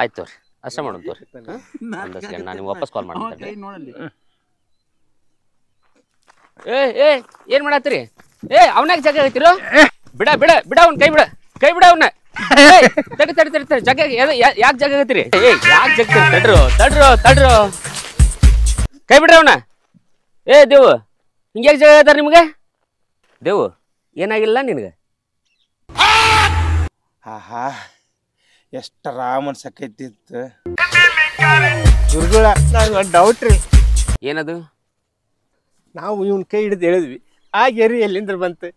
ಆಯ್ತು ತೋರಿ, ಅಷ್ಟೇ ಮಾಡೋಣ ತೋರಿ. ನಾನು ವಾಪಸ್ ಕಾಲ್ ಮಾಡ್ತೀನಿ. ಏನ್ ಮಾಡತ್ತೀರಿ? ಅವನಾಗ ಜಾಗ ಐತಿರೋ? ಬಿಡ ಬಿಡ ಬಿಡ ಅವ್ನ ಕೈ ಬಿಡ, ಕೈ ಬಿಡ ಅವನ್ನ. ತಡಿ ತಡಿ ತಡಿ ತಡಿ, ಜಾಗ ಯಾಕೆ ಜಾಗ ಆಗತ್ತೀರಿ? ಯಾಕೆ ಜಗ್ತೀರಿ? ತಡ್ರು ತಡ್ರು ತಡ್ರು, ಕೈ ಬಿಡ್ರಿ ಅವನ. ದೇವು, ಹಿಂಗ್ಯಾಕೆ ಜಾಗ ಆಗತ್ತಾರ ನಿಮ್ಗೆ? ದೇವು, ಏನಾಗಿಲ್ಲ ನಿನಗೆ? ಆಹಾ, ಎಷ್ಟರ ಮನ್ಸಕೈತಿತ್ತು ಗುರುಗಳ. ನಂಗೆ ಒಂದು ಡೌಟ್ ರೀ. ಏನದು? ನಾವು ಇವನ್ ಕೈ ಹಿಡಿದು ಹೇಳಿದ್ವಿ, ಆ ಗೆರಿ ಎಲ್ಲಿಂದ ಬಂತು?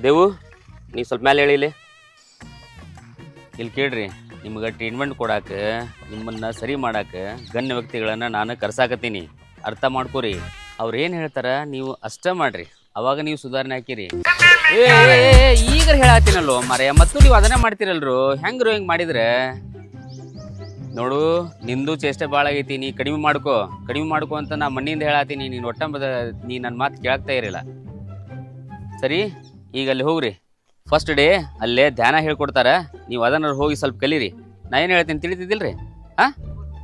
ದೇವು, ನೀವು ಸ್ವಲ್ಪ ಮೇಲೆ ಹೇಳಿ. ಇಲ್ಲಿ ಕೇಳ್ರಿ, ನಿಮ್ಗೆ ಟ್ರೀಟ್ಮೆಂಟ್ ಕೊಡಾಕ, ನಿಮ್ಮನ್ನ ಸರಿ ಮಾಡಾಕ ಗಣ್ಯ ವ್ಯಕ್ತಿಗಳನ್ನ ನಾನು ಕರ್ಸಾಕತ್ತೀನಿ. ಅರ್ಥ ಮಾಡ್ಕೋರಿ. ಅವ್ರು ಏನು ಹೇಳ್ತಾರ ನೀವು ಅಷ್ಟ ಮಾಡ್ರಿ, ಅವಾಗ ನೀವು ಸುಧಾರಣೆ ಹಾಕಿರಿ. ಈಗ ಹೇಳತ್ತೀನಲ್ವ ಮಾರೇ, ಮತ್ತು ನೀವು ಅದನ್ನೇ ಮಾಡ್ತೀರಲ್ರು. ಹೆಂಗ್ರು ಹಿಂಗೆ ಮಾಡಿದ್ರೆ ನೋಡು, ನಿಂದು ಚೇಷ್ಟೆ ಭಾಳ ಆಗೈತಿ. ನೀ ಕಡಿಮೆ ಮಾಡ್ಕೋ ಅಂತ ನಾ ಮಣ್ಣಿಂದ ಹೇಳತ್ತೀನಿ. ನೀನು ನೀ ನನ್ನ ಮಾತು ಕೇಳ್ತಾ ಇರಲಿಲ್ಲ. ಸರಿ, ಈಗ ಅಲ್ಲಿ ಹೋಗ್ರಿ. ಫಸ್ಟ್ ಡೇ ಅಲ್ಲೇ ಧ್ಯಾನ ಹೇಳ್ಕೊಡ್ತಾರ, ನೀವು ಅದನ್ನ ಹೋಗಿ ಸ್ವಲ್ಪ ಕಲೀರಿ. ನಾ ಏನು ಹೇಳ್ತೀನಿ ತಿಳಿತಿದ್ದಿಲ್ರಿ? ಹಾಂ,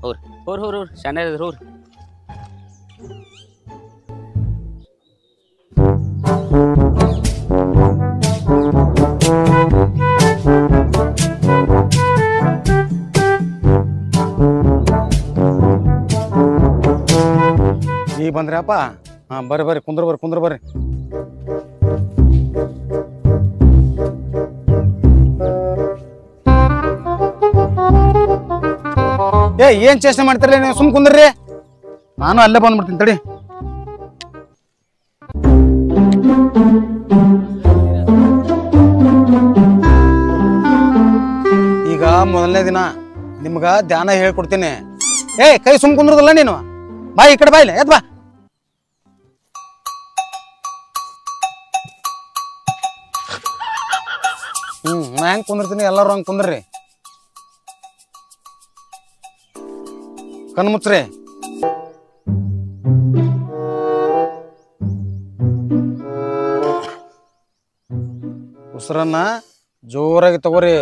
ಹೋಗ್ರಿ ಶಾನೆ ಹೋಗ್ರಿ. ಈಗ ಬಂದ್ರಪ್ಪ? ಹಾಂ, ಬರ್ರಿ ಕುಂದ್ರ ಬರ್ರಿ. ಏನ್ ಚೇಷ್ಟೆ ಮಾಡ್ತಾರಲ್ಲ ನೀವು? ಸುಮ್ ಕುಂದ್ರಿ, ನಾನು ಅಲ್ಲೇ ಬಂದ್ಬಿಡ್ತೀನಿ ತಡಿ. ಈಗ ಮೊದಲನೇ ದಿನ ನಿಮ್ಗ ಧ್ಯಾನ ಹೇಳ್ಕೊಡ್ತೀನಿ. ಕೈ ಸುಮ್ ಕುಂದ್ರದಲ್ಲ ನೀನು. ಬಾ ಈ ಕಡೆ, ಬಾಯಿಲೆ ಎದ್ ಬಾ. ನಾ ಹೆಂಗ್ ಕುಂದಿರ್ತೀನಿ ಎಲ್ಲಾರು ಹಂಗ್ ಕುಂದ್ರಿ. ಕಣ್ಣು ಮುಚ್ಚ್ರಿ. ಉಸಿರನ್ನ ಜೋರಾಗಿ ತಗೋರಿ.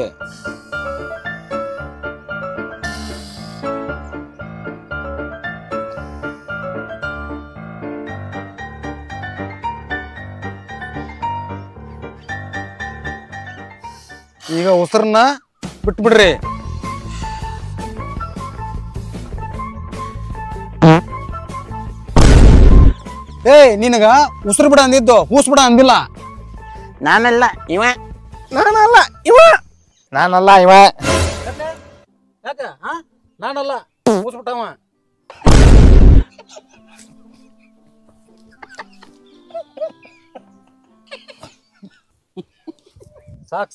ಈಗ ಉಸಿರನ್ನ ಬಿಟ್ಬಿಡ್ರಿ. ನಿನಗ ಉಸಿರು ಬಿಡ ಅಂದಿದ್ದು, ಹೂಸ್ ಬಿಡ ಅಂದಿಲ್ಲ. ನಾನಲ್ಲ ಇವ. ನಾನಲ್ಲ ಇವ. ಯಾಕ? ನಾನಲ್ಲ, ಹೂಸ್ ಬಿಟ್ಟವ.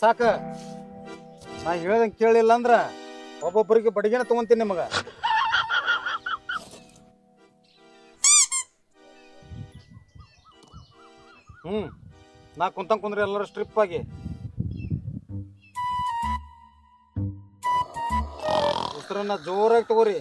ಸಾಕ ನಾ ಹೇಳ್ದಂಗೆ ಕೇಳಿಲ್ಲ ಅಂದ್ರ ಒಬ್ಬೊಬ್ಬರಿಗೆ ಬಡಿಗೆನ ತಗೊಂತೀನಿ ನಿಮಗ. ನಾ ಕುಂದ್ರಿ ಎಲ್ಲರೂ ಸ್ಟ್ರಿಪ್ ಆಗಿ. ಉಸಿರನ್ನ ಜೋರಾಗಿ ತಗೋರಿ.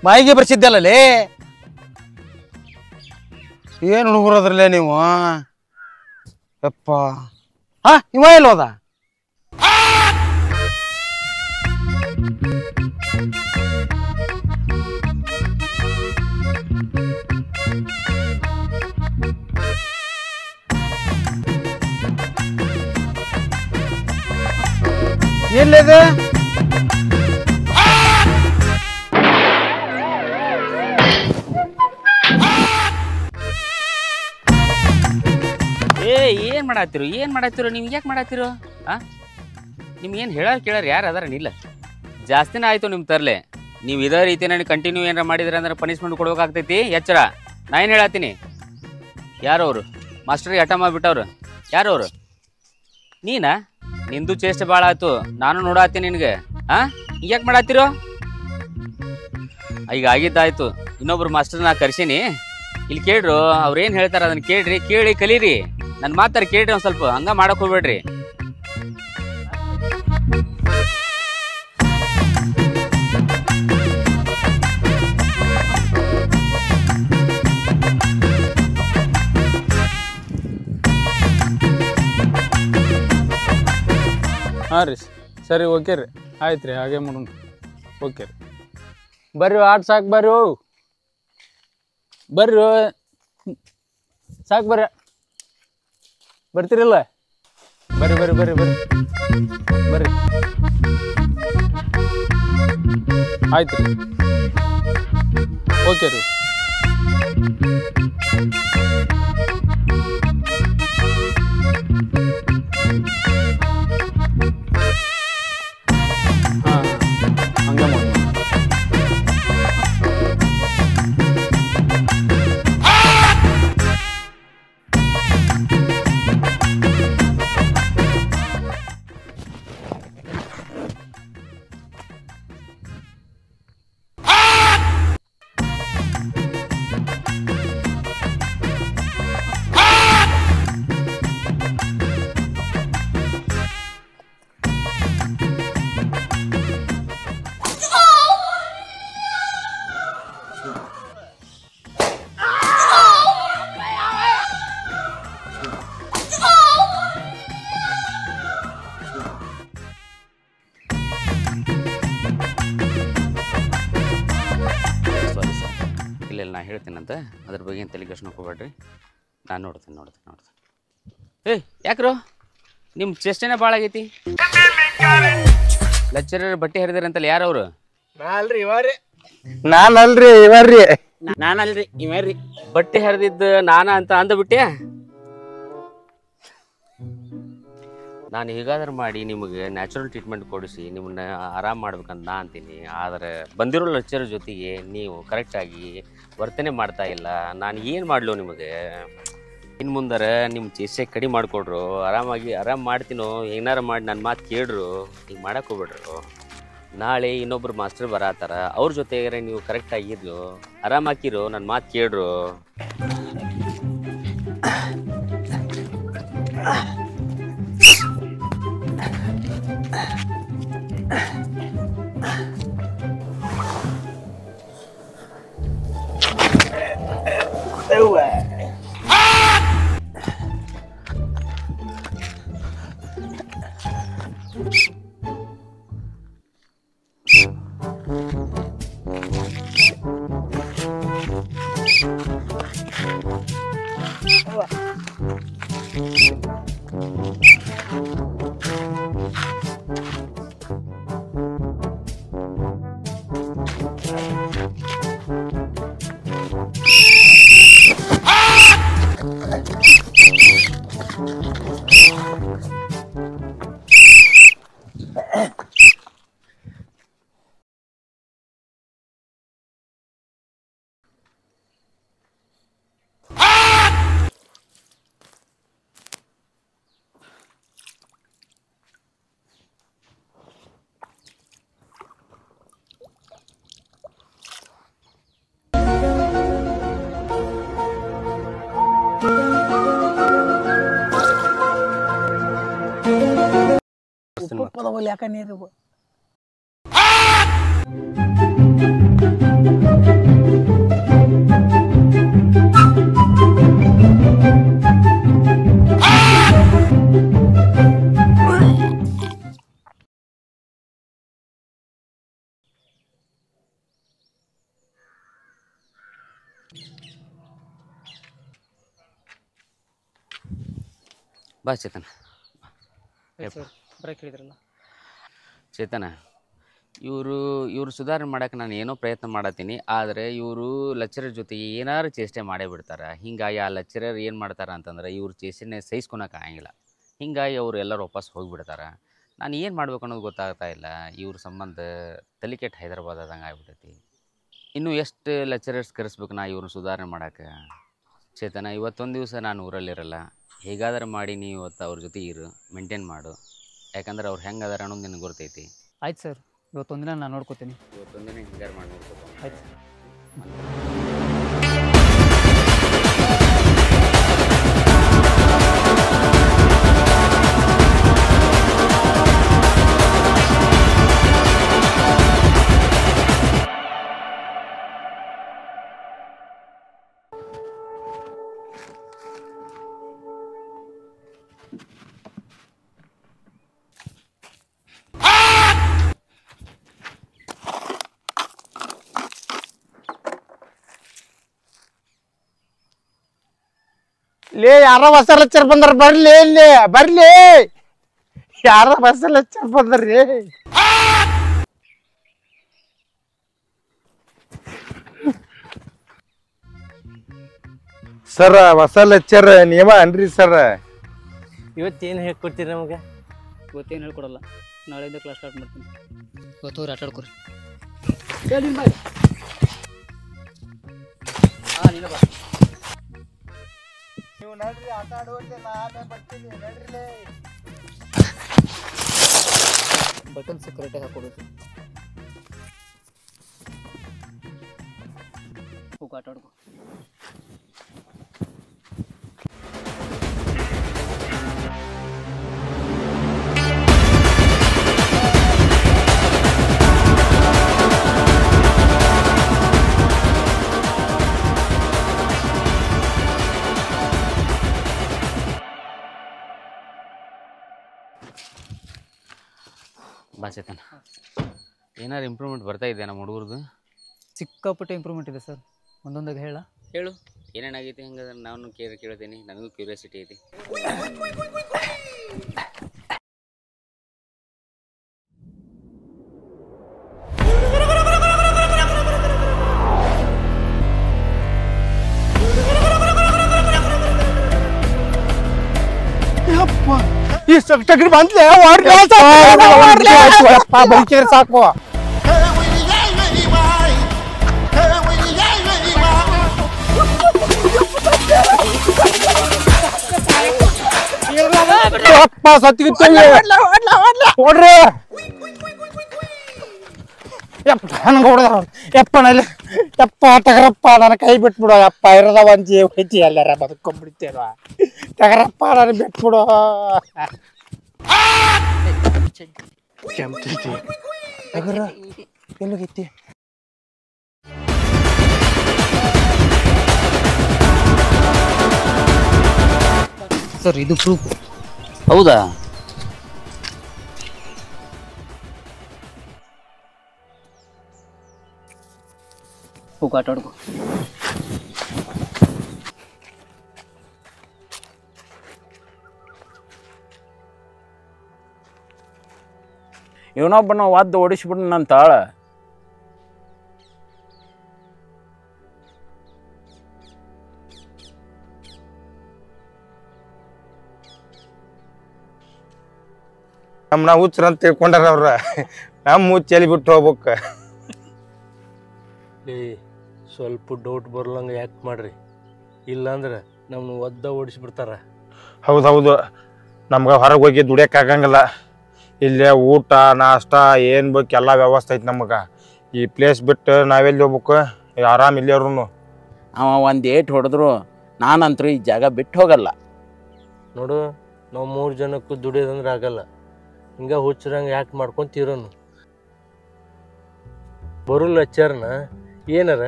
ಮಾಯಿಗೆ ಬರ್ಸಿದ್ದಲ್ಲೇ ಏನ್ ಹುಡುಗರದ್ರಲ್ಲೇ ನೀವು? ಯಪ್ಪ, ಇವ ಇಲ್ವದ? ಎಲ್ಲಿದೆ ಏನ್ ಮಾಡಾತಿರೋ ನಿಮ್ಗೆ ಯಾಕೆ ಮಾಡಾತಿರೋ ನಿಮ್ಗೇನು ಹೇಳಾರ ಕೇಳಾರ ಯಾರು ಅದಾರ ನಿಲ್ಲ ಜಾಸ್ತಿನ ಆಯ್ತು ನಿಮ್ಮ ತರ್ಲೆ ನೀವು ಇದೇ ರೀತಿ ನನಗೆ ಕಂಟಿನ್ಯೂ ಏನಾರ ಮಾಡಿದ್ರೆ ಅಂದ್ರೆ ಪನಿಷ್ಮೆಂಟ್ ಕೊಡ್ಬೇಕಾಗ್ತೈತಿ ಎಚ್ಚರ ನಾ ಏನು ಹೇಳತ್ತೀನಿ ಯಾರವರು ಮಾಸ್ಟರ್ಗೆ ಹಠ ಮಾಡಿಬಿಟ್ಟವ್ರು ಯಾರವರು ನೀನಾ ನಿಂದು ಚೇಷ್ಟೆ ಭಾಳ ಆಯ್ತು ನಾನು ನೋಡಾತೀನಿ ನಿನಗೆ ಯಾಕೆ ಮಾಡಾತಿರೋ ಈಗ ಆಗಿದ್ದಾಯ್ತು ಇನ್ನೊಬ್ರು ಮಾಸ್ಟರ್ ನಾ ಕರ್ಸೀನಿ ಇಲ್ಲಿ ಕೇಳ್ರು ಅವ್ರೇನು ಹೇಳ್ತಾರ ಅದನ್ನ ಕೇಳ್ರಿ ಕೇಳಿ ಕಲೀರಿ ನನ್ನ ಮಾತಾರ ಕೇಳ್ರಿ ಒಂದು ಸ್ವಲ್ಪ ಹಂಗ ಮಾಡಕ್ ಹೋಗ್ಬೇಡ್ರಿ ಹಾಂ ರೀ ಸರಿ ಓಕೆ ರೀ ಆಯ್ತು ರೀ ಹಾಗೆ ಮಾಡೋಣ ಓಕೆ ರೀ ಬರ್ರಿ ಆಟ ಸಾಕು ಬರ್ರಿ ಬರ್ರಿ ಸಾಕು ಬರ್ರಿ ಬರ್ತೀರಿಲ್ಲ ಬರ್ರಿ ಬರ್ರಿ ಬರ್ರಿ ಬರ್ರಿ ಬರ್ರಿ ಆಯ್ತು ರೀ ಓಕೆ ರೀ ಹಾಂ ಹಂಗೆ ಮಾಡೋಣ ನಾ ಹೇಳ್ತೀನಂತ ಅದ್ರ ಬಗ್ಗೆ ಏನು ತಲೆ ಕೆಡ್ಸ್ಕೊಳಕ್ ಹೋಗ್ಬೇಡ್ರಿ ನಾನು ನೋಡ್ತೀನಿ ಯಾಕ್ರು ನಿಮ್ಮ ಚೇಷ್ಟೆನೇ ಭಾಳ ಆಗೈತಿ ಲೆಕ್ಚರರ್ ಬಟ್ಟೆ ಹರಿದಾರಂತಲ್ಲ ಯಾರವ್ರು ನಾನಲ್ರಿ ಇವ್ರಿ ಬಟ್ಟೆ ಹರಿದಿದ್ದು ನಾನ ಅಂತ ಅಂದ್ಬಿಟ್ಟೆ ನಾನು ಹೇಗಾದ್ರೂ ಮಾಡಿ ನಿಮಗೆ ನ್ಯಾಚುರಲ್ ಟ್ರೀಟ್ಮೆಂಟ್ ಕೊಡಿಸಿ ನಿಮ್ಮನ್ನ ಆರಾಮ್ ಮಾಡ್ಬೇಕಂತ ನಾ ಅಂತೀನಿ ಆದರೆ ಬಂದಿರೋ ಲೆಕ್ಚರ್ ಜೊತೆಗೆ ನೀವು ಕರೆಕ್ಟಾಗಿ ವರ್ತನೆ ಮಾಡ್ತಾ ಇಲ್ಲ ನಾನು ಏನು ಮಾಡಲು ನಿಮಗೆ ಇನ್ನು ಮುಂದಾರ ನಿಮ್ಮ ಚೇಷ್ಟೆ ಕಡಿಮೆ ಮಾಡಿಕೊಡ್ರು ಆರಾಮ್ ಮಾಡ್ತೀನೋ ಏನಾರ ಮಾಡಿ ನನ್ನ ಮಾತು ಕೇಳ್ರು ಈಗ ಮಾಡಕ್ಕೆ ಹೋಗ್ಬಿಡ್ರು ನಾಳೆ ಇನ್ನೊಬ್ರು ಮಾಸ್ಟರ್ ಬರತ್ತಾರ ಅವ್ರ ಜೊತೆಗಾರ ನೀವು ಕರೆಕ್ಟಾಗಿರ್ಲು ಆರಾಮಾಕಿರೋ ನನ್ನ ಮಾತು ಕೇಳ್ರು ಯಾಕ ನೀರು ಬಾ ಚೇತನ. ಸರ್ ಬರಕ್ಕೆ ಹೇಳಿದ್ರಲ್ಲ. ಚೇತನ, ಇವರು ಸುಧಾರಣೆ ಮಾಡೋಕೆ ನಾನು ಏನೋ ಪ್ರಯತ್ನ ಮಾಡತ್ತೀನಿ. ಆದರೆ ಇವರು ಲೆಕ್ಚರರ್ ಜೊತೆಗೆ ಏನಾರು ಚೇಷ್ಟೆ ಮಾಡೇ ಬಿಡ್ತಾರೆ. ಹೀಗಾಗಿ ಆ ಲೆಕ್ಚರರ್ ಏನು ಮಾಡ್ತಾರೆ ಅಂತಂದ್ರೆ ಇವ್ರ ಚೇಷ್ಟೆನೇ ಸಹಿಸ್ಕೊಳಕ್ಕೆ ಆಗಂಗಿಲ್ಲ. ಹೀಗಾಗಿ ಅವರು ಎಲ್ಲರೂ ವಾಪಸ್ ಹೋಗಿಬಿಡ್ತಾರೆ. ನಾನು ಏನು ಮಾಡ್ಬೇಕು ಅನ್ನೋದು ಗೊತ್ತಾಗ್ತಾ ಇಲ್ಲ. ಇವ್ರ ಸಂಬಂಧ ತಲಿಕೆಟ್ ಹೈದರಾಬಾದ್ ಆದಂಗೆ ಆಗ್ಬಿಟ್ಟೈತಿ. ಇನ್ನೂ ಎಷ್ಟು ಲೆಕ್ಚರರ್ಸ್ ಕರೆಸ್ಬೇಕು ನಾ ಇವ್ರನ್ನ ಸುಧಾರಣೆ ಮಾಡೋಕ್ಕೆ. ಚೇತನ, ಇವತ್ತೊಂದು ದಿವಸ ನಾನು ಊರಲ್ಲಿರಲ್ಲ. ಹೇಗಾದ್ರೆ ಮಾಡಿ ನೀವು ಇವತ್ತು ಅವ್ರ ಜೊತೆ ಇರು, ಮೇಂಟೈನ್ ಮಾಡು. ಯಾಕಂದ್ರೆ ಅವ್ರು ಹೆಂಗೆ ಅದಾರ ಅನ್ನೋದು ನಿನಗೆ ಗೊತ್ತೈತಿ. ಆಯ್ತು ಸರ್, ಇವತ್ತೊಂದಿನ ನಾನು ನೋಡ್ಕೋತೀನಿ. ಇವತ್ತೊಂದಿನ ಹಿಂಗಾರು ಮಾಡಿ ನೋಡ್ಬೇಕು. ಆಯ್ತು ಸರ್. ಲೇ ಯಾರ ಹೊಸ ಲೆಕ್ಚರ್ ಬಂದಾರ, ಬರ್ಲಿ ಇಲ್ಲಿ ಬರ್ಲಿ. ಯಾರ ಹೊಸ ಲೆಕ್ಚರ್ ಬಂದ್ರಿ? ಸರ್ ಹೊಸ ಲೆಕ್ಚರ್ ನೀವ ಅನ್ರಿ ಸರ್? ಇವತ್ತೇನು ಹೇಳ್ಕೊಡ್ತೀರಿ ನಮಗೆ? ಇವತ್ತೇನು ಹೇಳ್ಕೊಡಲ್ಲ, ನಾಳೆಯಿಂದ ಕ್ಲಾಸ್ ಸ್ಟಾರ್ಟ್ ಮಾಡ್ತೀನಿ. ಇವತ್ತು ಹೋಗಿ ಆಟ ಆಡ್ಕೊರಿ. ನೀವು ನಡ್ರಿ, ಆಟ ಆಡುವಂತೆ ನಾನು ಬರ್ತೀನಿ, ನಡ್ರಿಲೇ. ಬಟನ್ಸ್ ಕರೆಕ್ಟಾಗಿ ಹಾಕೊಬೇಕು. ಹೋಗಿ ಆಟ ಆಡ್ಕೊ. ಬಾ ಚೇತನ, ಏನಾರು ಇಂಪ್ರೂವ್ಮೆಂಟ್ ಬರ್ತಾ ಇದೆ ನಮ್ಮ ಹುಡುಗರದು? ಸಿಕ್ಕಾಪಟ್ಟೆ ಇಂಪ್ರೂವ್ಮೆಂಟ್ ಇದೆ ಸರ್. ಒಂದೊಂದಾಗಿ ಹೇಳು. ಏನೇನಾಗೈತಿ ಹಂಗಾದ್ರೆ ನಾನು ಕೇಳ್ತೀನಿ. ನನಗೂ ಕ್ಯೂರಿಯಾಸಿಟಿ ಐತಿ. ಈ ಟಗರಿ ಬಂದ್ಲೆ ಬೈಕಿದ್ರೆ ಸಾಕು. ಸತ್ತಿಗೆ ನೋಡ್ರಿ ನನಗೆ ಹೊಡೆದ ಎಪ್ಪನಲ್ಲಿ ಯಪ್ಪ ಟಗರಪ್ಪ ನನ್ನ ಕೈ ಬಿಟ್ಬಿಡು ಯಪ್ಪ. ಇರದ ಒಂದು ಜೀವ ಐತಿ, ಎಲ್ಲಾರ ಬದುಕೊಂಡ್ಬಿಡ್ತೇವ. ಟಗರಪ್ಪ ನಾನು ಬಿಟ್ಬಿಡು. ಕೆಂಪೈತಿ ಟಗರ ಎಲ್ಲೋಗೈತಿ? ಸರ್ ಇದು ಪ್ರೂಫ್. ಹೌದಾ? ಹೋಗಿ ಆಟ ಆಡ್ಕೊ. ಇವನೊಬ್ಬನ ಒದ್ದು ಓಡಿಸ್ಬಿಟ್ಟು ನನ್ನ ತಾಳ. ನಮ್ಮನ್ನ ಹುಚ್ಚರ ಅಂತ ತಿಳ್ಕೊಂಡಾರ ಅವ್ರ. ನಮ್ಮ ಹುಚ್ಚ ಎಲ್ಲಿ ಬಿಟ್ಟು ಹೋಗ್ಬೇಕ? ಸ್ವಲ್ಪ ಡೌಟ್ ಬರ್ಲಂಗೆ ಯಾಕೆ ಮಾಡ್ರಿ, ಇಲ್ಲಾಂದ್ರೆ ನಮ್ಮನ್ನ ಒದ್ದ ಓಡಿಸ್ಬಿಡ್ತಾರ. ಹೌದೌದು, ನಮ್ಗೆ ಹೊರಗೆ ಹೋಗಿ ದುಡಿಯೋಕ್ಕಾಗಂಗಿಲ್ಲ. ಇಲ್ಲೇ ಊಟ ನಾಷ್ಟ ಏನು ಬೇಕು ಎಲ್ಲ ವ್ಯವಸ್ಥೆ ಐತಿ ನಮಗೆ. ಈ ಪ್ಲೇಸ್ ಬಿಟ್ಟು ನಾವೆಲ್ಲಿ ಹೋಗ್ಬೇಕು? ಆರಾಮ್ ಇಲ್ಲಿಯವ್ರು. ಅವ ಒಂದು ಏಟ್ ಹೊಡೆದ್ರು ನಾನಂತರೂ ಈ ಜಾಗ ಬಿಟ್ಟು ಹೋಗಲ್ಲ. ನೋಡು, ನಾವು 3 ಜನಕ್ಕೂ ದುಡಿಯೋದಂದ್ರೆ ಆಗಲ್ಲ. ಹಿಂಗೆ ಹುಚ್ಚರಂಗೆ ಯಾಕೆ ಮಾಡ್ಕೊಂತೀರೋನು? ಬರೋ ಲೆಕ್ಚರ್ನ ಏನಾರ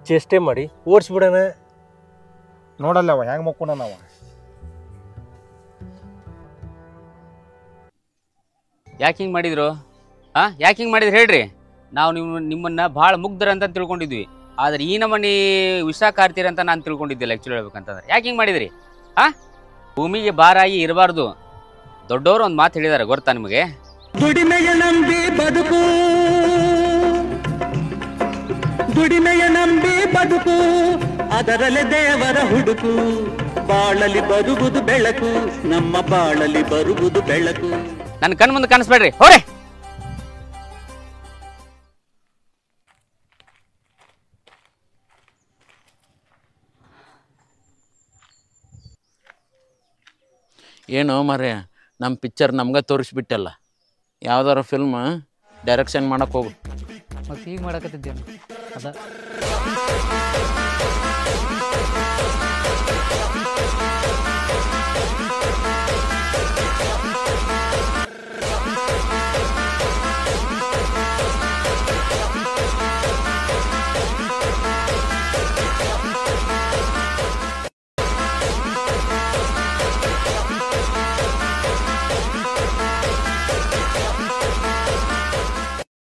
ಚೇಷ್ಟೆ ಮಾಡಿ ಓಡಿಸ್ಬಿಡೋಣ. ನೋಡಲ್ಲವ ಹೆಂಗೆ ಮಕ್ಕೊಂಡ ನಾವ. ಯಾಕೆ ಹಿಂಗೆ ಮಾಡಿದ್ರು? ಯಾಕೆ ಹಿಂಗೆ ಮಾಡಿದ್ರು ಹೇಳ್ರಿ. ನಾವು ನಿಮ್ಮನ್ನು ಭಾಳ ಮುಗ್ಧರ ಅಂತ ತಿಳ್ಕೊಂಡಿದ್ವಿ. ಆದರೆ ಈ ನಮ್ಮನೆ ವಿಷ ಕಾರ್ತೀರ ಅಂತ ನಾನು ತಿಳ್ಕೊಂಡಿದ್ದೆ. ಆ್ಯಕ್ಚುಲಿ ಹೇಳ್ಬೇಕಂತಂದ್ರೆ ಯಾಕೆ ಹಿಂಗೆ ಮಾಡಿದ್ರಿ? ಭೂಮಿಗೆ ಭಾರಾಗಿ ಇರಬಾರ್ದು. ದೊಡ್ಡವರು ಒಂದು ಮಾತು ಹೇಳಿದಾರೆ ಗೊತ್ತಾ ನಿಮಗೆ? ದುಡಿಮೆಯ ನಂಬಿ ಬದುಕು, ದುಡಿಮೆಯ ನಂಬಿ ಬದುಕು, ಅದರಲ್ಲೇ ದೇವರ ಹುಡುಕು. ಬಾಳಲಿ ಬರುವುದು ಬೆಳಕು, ನಮ್ಮ ಬಾಳಲಿ ಬರುವುದು ಬೆಳಕು. ನನ್ನ ಕಣ್ ಮುಂದೆ ಕಾಣಿಸ್ಬೇಡ್ರಿ, ಹೋರೆ. ಏನೋ ಮರೆ ನಮ್ಮ ಪಿಕ್ಚರ್ ನಮ್ಗೆ ತೋರಿಸ್ಬಿಟ್ಟಲ್ಲ. ಯಾವ್ದಾರ ಫಿಲ್ಮ್ ಡೈರೆಕ್ಷನ್ ಮಾಡಕ್ಕೆ ಹೋಗು. ಮತ್ತೆ ಈಗ ಮಾಡಕತ್ತಿದ್ದೇನು ಅದ